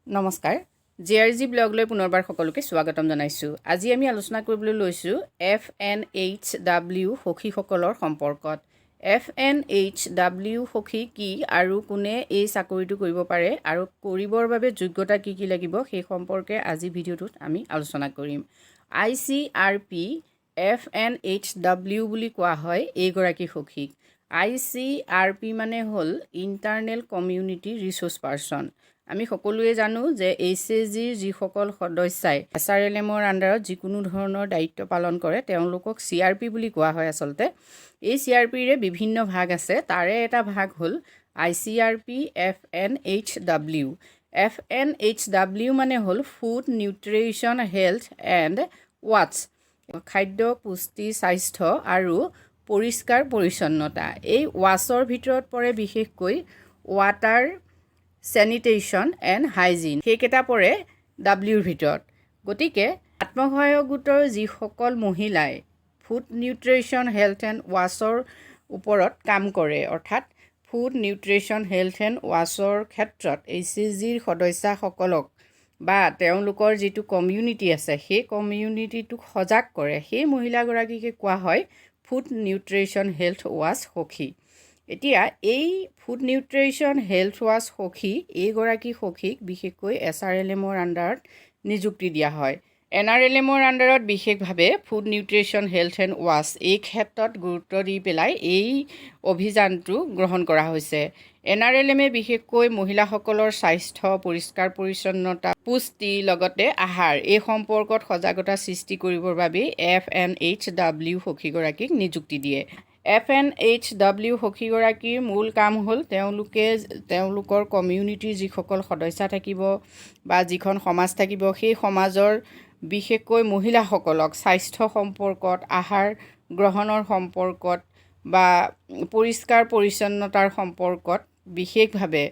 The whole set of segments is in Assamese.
নমস্কাৰ জেআৰজি ব্লগলৈ পুনৰবাৰ সকলোকে স্বাগতম জনাইছোঁ। আজি আমি আলোচনা কৰিবলৈ লৈছোঁ FNHW সখীসকলৰ সম্পৰ্কত। FNHW সখী কি আৰু কোনে এই চাকৰিটো কৰিব পাৰে আৰু কৰিবৰ বাবে যোগ্যতা কি লাগিব সেই সম্পৰ্কে আজি ভিডিঅ'টোত আমি আলোচনা কৰিম। ICRP-FNHW বুলি কোৱা হয় এইগৰাকী সখীক। ICRP মানে হ'ল ইণ্টাৰনেল কমিউনিটি ৰিচোৰ্চ পাৰ্চন। আমি সকলোৱে জানো যে HSGৰ যিসকল সদস্যাই ASRLMৰ আণ্ডাৰত যিকোনো ধৰণৰ দায়িত্ব পালন কৰে তেওঁলোকক CRP বুলি কোৱা হয় আচলতে। এই CRPৰে বিভিন্ন ভাগ আছে, তাৰে এটা ভাগ হ'ল ICRP-FNHW। FNHW মানে হ'ল ফুড নিউট্ৰিশ্যন হেল্থ এণ্ড ৱাটছ, খাদ্য পুষ্টি স্বাস্থ্য আৰু পৰিষ্কাৰ পৰিচ্ছন্নতা। এই ৱাছৰ ভিতৰত পৰে বিশেষকৈ ৱাটাৰ চেনিটেশ্যন এণ্ড হাইজিন, সেইকেইটা পৰে ডাব্লিউৰ ভিতৰত। গতিকে আত্মসহায়ক গোটৰ যিসকল মহিলাই ফুড নিউট্ৰিশ্যন হেল্থ এণ্ড ৱাছৰ ওপৰত কাম কৰে, অৰ্থাৎ ফুড নিউট্ৰিশ্যন হেল্থ এণ্ড ৱাছৰ ক্ষেত্ৰত HSGৰ সদস্যাসকলক বা তেওঁলোকৰ যিটো কমিউনিটি আছে সেই কমিউনিটিটোক সজাগ কৰে, সেই মহিলাগৰাকীকে কোৱা হয় ফুড নিউট্ৰিশ্যন হেল্থ ৱাছ সখী। এতিয়া এই ফুড নিউট্ৰিশ্যন হেল্থ ৱাছ সখী এইগৰাকী সখীক বিশেষকৈ ASRLMৰ আণ্ডাৰত নিযুক্তি দিয়া হয়। NRLMৰ আণ্ডাৰত বিশেষভাৱে food nutrition health and wash এই ক্ষেত্ৰত গুৰুত্ব দি পেলাই এই অভিযানটো গ্ৰহণ কৰা হৈছে। NRLMে বিশেষকৈ মহিলাসকলৰ স্বাস্থ্য, পৰিষ্কাৰ পৰিচ্ছন্নতা, পুষ্টি লগতে আহাৰ এই সম্পৰ্কত সজাগতা সৃষ্টি কৰিবৰ বাবে FNHW সখীগৰাকীক নিযুক্তি দিয়ে। FNHW সখীগৰাকীৰ মূল কাম হ'ল তেওঁলোকৰ কমিউনিটিৰ যিসকল সদস্য থাকিব বা যিখন সমাজ থাকিব সেই সমাজৰ বিশেষকৈ মহিলাসকলক স্বাস্থ্য সম্পৰ্কত, আহাৰ গ্ৰহণৰ সম্পৰ্কত বা পৰিষ্কাৰ পৰিচ্ছন্নতাৰ সম্পৰ্কত, বিশেষভাৱে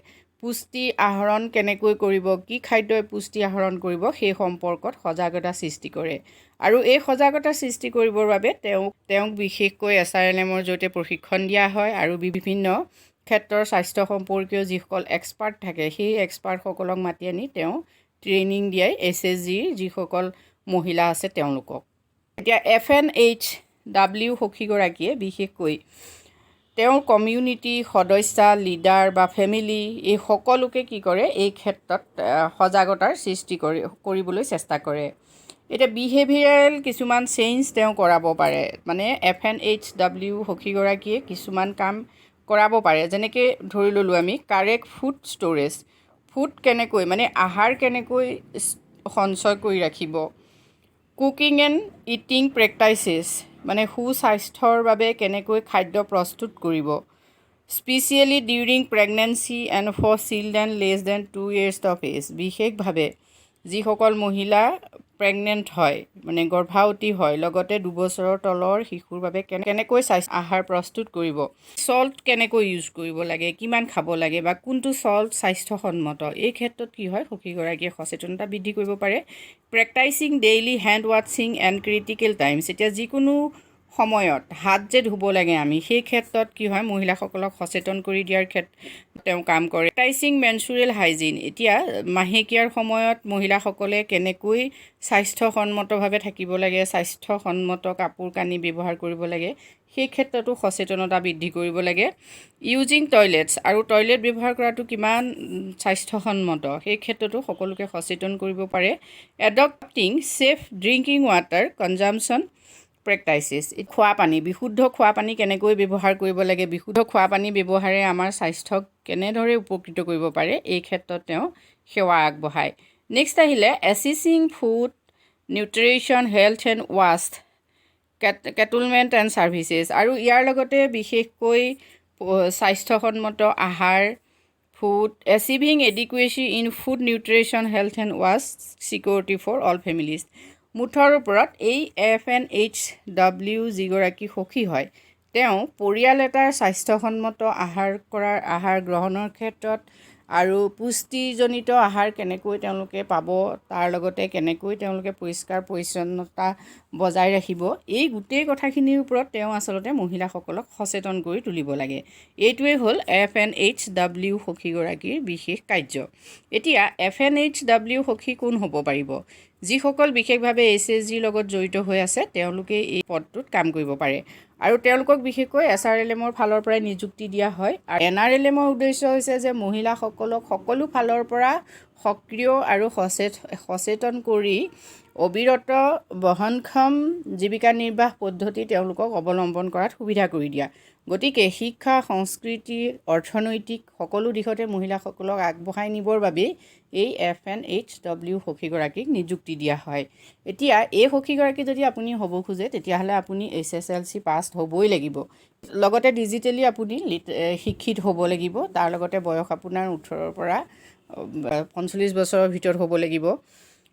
পুষ্টি আহৰণ কেনেকৈ কৰিব, কি খাদ্যই পুষ্টি আহৰণ কৰিব সেই সম্পৰ্কত সজাগতা সৃষ্টি কৰে। আৰু এই সজাগতা সৃষ্টি কৰিবৰ বাবে তেওঁক বিশেষকৈ ASRLMৰ জৰিয়তে প্ৰশিক্ষণ দিয়া হয় আৰু বিভিন্ন ক্ষেত্ৰৰ স্বাস্থ্য সম্পৰ্কীয় যিসকল এক্সপাৰ্ট থাকে সেই এক্সপাৰ্টসকলক মাতি আনি তেওঁ ট্ৰেইনিং দিয়াই HSGৰ যিসকল মহিলা আছে তেওঁলোকক। এতিয়া FNHW সখীগৰাকীয়ে বিশেষকৈ তেওঁৰ কমিউনিটি সদস্য, লিডাৰ বা ফেমিলি এই সকলোকে কি কৰে এই ক্ষেত্ৰত সজাগতাৰ সৃষ্টি কৰিবলৈ চেষ্টা কৰে। এতিয়া বিহেভিয়াৰেল কিছুমান চেঞ্জ তেওঁ কৰাব পাৰে, মানে FNHW সখীগৰাকীয়ে কিছুমান কাম কৰাব পাৰে। যেনেকৈ ধৰি ল'লোঁ আমি কাৰেক্ট ফুড ষ্ট'ৰেজ, ফুড কেনেকৈ মানে আহাৰ কেনেকৈ সঞ্চয় কৰি ৰাখিব, কুকিং এণ্ড ইটিং প্ৰেক্টাইচেছ মানে সুস্বাস্থ্যৰ বাবে কেনেকৈ খাদ্য প্ৰস্তুত কৰিব, specially during pregnancy and for children less than 2 years of age, বিশেষভাৱে যিসকল মহিলা প্ৰেগনেণ্ট হয় মানে গৰ্ভাৱতী হয়, লগতে 2 বছৰৰ তলৰ শিশুৰ বাবে কেনেকৈ আহাৰ প্ৰস্তুত কৰিব, চল্ট কেনেকৈ ইউজ কৰিব লাগে, কিমান খাব লাগে বা কোনটো চল্ট স্বাস্থ্যসন্মত, এই ক্ষেত্ৰত কি হয় সখীগৰাকীয়ে সচেতনতা বৃদ্ধি কৰিব পাৰে। প্ৰেক্টাইচিং ডেইলি হেণ্ড ৱাশ্বিং এণ্ড ক্ৰিটিকেল টাইমছ, এতিয়া যিকোনো সময়ত হাত যে ধুব লাগে আমি সেই ক্ষেত্ৰত কি হয় মহিলাসকলক সচেতন কৰি দিয়াৰ ক্ষেত্ৰত তেওঁ কাম কৰে। প্ৰেক্টাইচিং মেনচুৰেল হাইজিন, এতিয়া মাহেকীয়াৰ সময়ত মহিলাসকলে কেনেকৈ স্বাস্থ্যসন্মতভাৱে থাকিব লাগে, স্বাস্থ্যসন্মত কাপোৰ কানি ব্যৱহাৰ কৰিব লাগে সেই ক্ষেত্ৰতো সচেতনতা বৃদ্ধি কৰিব লাগে। ইউজিং টয়লেটছ, আৰু টয়লেট ব্যৱহাৰ কৰাটো কিমান স্বাস্থ্যসন্মত সেই ক্ষেত্ৰতো সকলোকে সচেতন কৰিব পাৰে। এডপ্টিং ছেফ ড্ৰিংকিং ৱাটাৰ কনজাম্পশ্যন প্ৰেক্টাইচেছ, খোৱাপানী, বিশুদ্ধ খোৱাপানী কেনেকৈ ব্যৱহাৰ কৰিব লাগে, বিশুদ্ধ খোৱাপানী ব্যৱহাৰে আমাৰ স্বাস্থ্যক কেনেদৰে উপকৃত কৰিব পাৰে এই ক্ষেত্ৰত তেওঁ সেৱা আগবঢ়ায়। নেক্সট আহিলে achieving food nutrition health and wash settlement and services, আৰু ইয়াৰ লগতে বিশেষকৈ স্বাস্থ্যসন্মত আহাৰ, food achieving adequacy in food nutrition health and wash security for all families. মুঠৰ ওপৰত এই FNHW যিগৰাকী সখী হয় তেওঁ পৰিয়াল এটাৰ স্বাস্থ্যসন্মত আহাৰ গ্ৰহণৰ ক্ষেত্ৰত আৰু পুষ্টিজনিত আহাৰ কেনেকৈ তেওঁলোকে পাব, তাৰ লগতে কেনেকৈ তেওঁলোকে পৰিষ্কাৰ পৰিচ্ছন্নতা বজাই ৰাখিব, এই গোটেই কথাখিনিৰ ওপৰত তেওঁ আচলতে মহিলাসকলক সচেতন কৰি তুলিব লাগে। এইটোৱেই হ'ল FNHW সখীগৰাকীৰ বিশেষ কাৰ্য। এতিয়া FNHW সখী কোন হ'ব পাৰিব? যিসকল বিশেষভাৱে HSGৰ লগত জড়িত হৈ আছে তেওঁলোকে এই পদটোত কাম কৰিব পাৰে আৰু তেওঁলোকক বিশেষকৈ ASRLMৰ ফালৰ পৰাই নিযুক্তি দিয়া হয়। আৰু NRLMৰ উদ্দেশ্য হৈছে যে মহিলাসকলক সকলো ফালৰ পৰা সক্ৰিয় আৰু সচেতন কৰি অবিৰত বহনক্ষম জীৱিকা নিৰ্বাহ পদ্ধতি তেওঁলোকক অৱলম্বন কৰাত সুবিধা কৰি দিয়া। গতিকে শিক্ষা, সংস্কৃতি, অৰ্থনৈতিক সকলো দিশতে মহিলাসকলক আগবঢ়াই নিবৰ বাবে এই FNHW সখীগৰাকীক নিযুক্তি দিয়া হয়। এতিয়া এই সখীগৰাকী যদি আপুনি হ'ব খোজে তেতিয়াহ'লে আপুনি SSLC পাছ হ'বই লাগিব। লগতে ডিজিটেলি আপুনি শিক্ষিত হ'ব লাগিব। তাৰ লগতে বয়স আপোনাৰ 18ৰ পৰা 45 বছৰৰ ভিতৰত হ'ব লাগিব।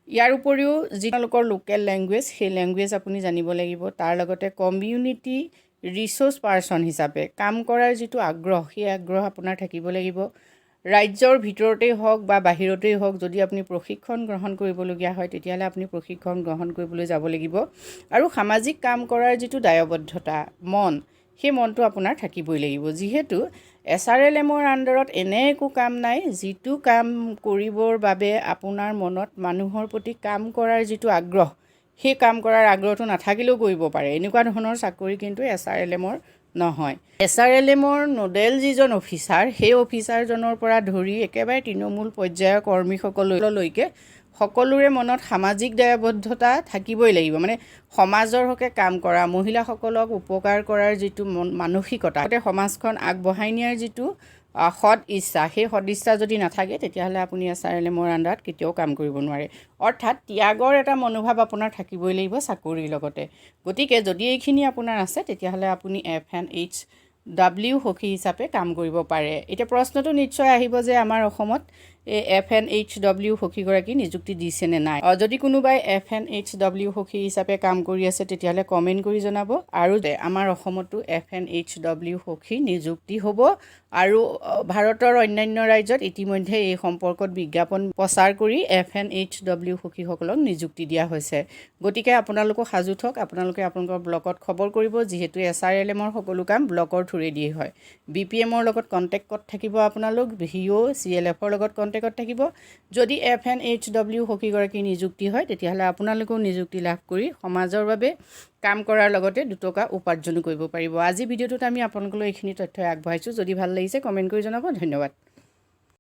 ইয়াৰ উপৰিও যিলোকৰ লোকেল লেংগুৱেজ সেই লেংগুৱেজ আপুনি জানিব লাগিব। তাৰ লগতে কমিউনিটি ৰিচোৰ্চ পাৰ্চন হিচাপে কাম কৰাৰ যিটো আগ্ৰহ সেই আগ্ৰহ আপোনাৰ থাকিব লাগিব। ৰাজ্যৰ ভিতৰতেই হওক বা বাহিৰতেই হওক যদি আপুনি প্ৰশিক্ষণ গ্ৰহণ কৰিবলগীয়া হয় তেতিয়াহ'লে আপুনি প্ৰশিক্ষণ গ্ৰহণ কৰিবলৈ যাব লাগিব। আৰু সামাজিক কাম কৰাৰ যিটো দায়বদ্ধতা সেই মনটো আপোনাৰ থাকিবই লাগিব। যিহেতু ASRLMৰ আণ্ডাৰত এনে একো কাম নাই যিটো কাম কৰিবৰ বাবে আপোনাৰ মনত মানুহৰ প্ৰতি কাম কৰাৰ যিটো আগ্ৰহ সেই কাম কৰাৰ আগ্ৰহটো নাথাকিলেও কৰিব পাৰে। এনেকুৱা ধৰণৰ চাকৰি কিন্তু ASRLMৰ নহয়। ASRLMৰ নোডেল যিজন অফিচাৰ সেই অফিচাৰজনৰ পৰা ধৰি একেবাৰে তৃণমূল পৰ্যায়ৰ কৰ্মীসকললৈকে সকলোৰে মনত সামাজিক দায়বদ্ধতা থাকিবই লাগিব। মানে সমাজৰ হকে কাম কৰা, মহিলাসকলক উপকাৰ কৰাৰ যিটো মানসিকতা, সমাজখন আগবঢ়াই নিয়াৰ যিটো সৎ ইচ্ছা, সেই সৎ ইচ্ছা যদি নাথাকে তেতিয়াহ'লে আপুনি ASRLMৰ আণ্ডাৰত কেতিয়াও কাম কৰিব নোৱাৰে। অৰ্থাৎ ত্যাগৰ এটা মনোভাৱ আপোনাৰ থাকিবই লাগিব চাকৰিৰ লগতে। গতিকে যদি এইখিনি আপোনাৰ আছে তেতিয়াহ'লে আপুনি FNHW সখী হিচাপে কাম কৰিব পাৰে। এতিয়া প্ৰশ্নটো নিশ্চয় আহিব যে আমাৰ অসমত এই FNHW সখীগৰাকী নিযুক্তি দিছে নে নাই। যদি কোনোবাই FNHW সখী হিচাপে কাম কৰি আছে তেতিয়াহ'লে কমেণ্ট কৰি জনাব। আৰু আমাৰ অসমতো FNHW সখী নিযুক্তি হ'ব আৰু ভাৰতৰ অন্যান্য ৰাজ্যত ইতিমধ্যে এই সম্পৰ্কত বিজ্ঞাপন প্ৰচাৰ কৰি FNHW সখীসকলক নিযুক্তি দিয়া হৈছে। গতিকে আপোনালোকো সাজু থওক। আপোনালোকে আপোনালোকৰ ব্লকত খবৰ কৰিব, যিহেতু ASRLMৰ সকলো কাম ব্লকৰ থ্ৰুৰেদিয়ে হয়। BPMৰ লগত কণ্টেক্টত থাকিব আপোনালোক, VO CLFৰ লগত কণ্টেক্টত থাকিব। যদি FNHW সখীগৰাকী নিযুক্তি হয় তেতিয়াহ'লে আপোনালোকেও নিযুক্তি লাভ কৰি সমাজৰ বাবে কাম কৰাৰ লগতে দুটকা উপাৰ্জনো কৰিব পাৰিব। আজি ভিডিঅ'টোত আমি আপোনালোকলৈ এইখিনি তথ্য আগবঢ়াইছোঁ। যদি ভাল লাগিছে কমেণ্ট কৰি জনাব। ধন্যবাদ।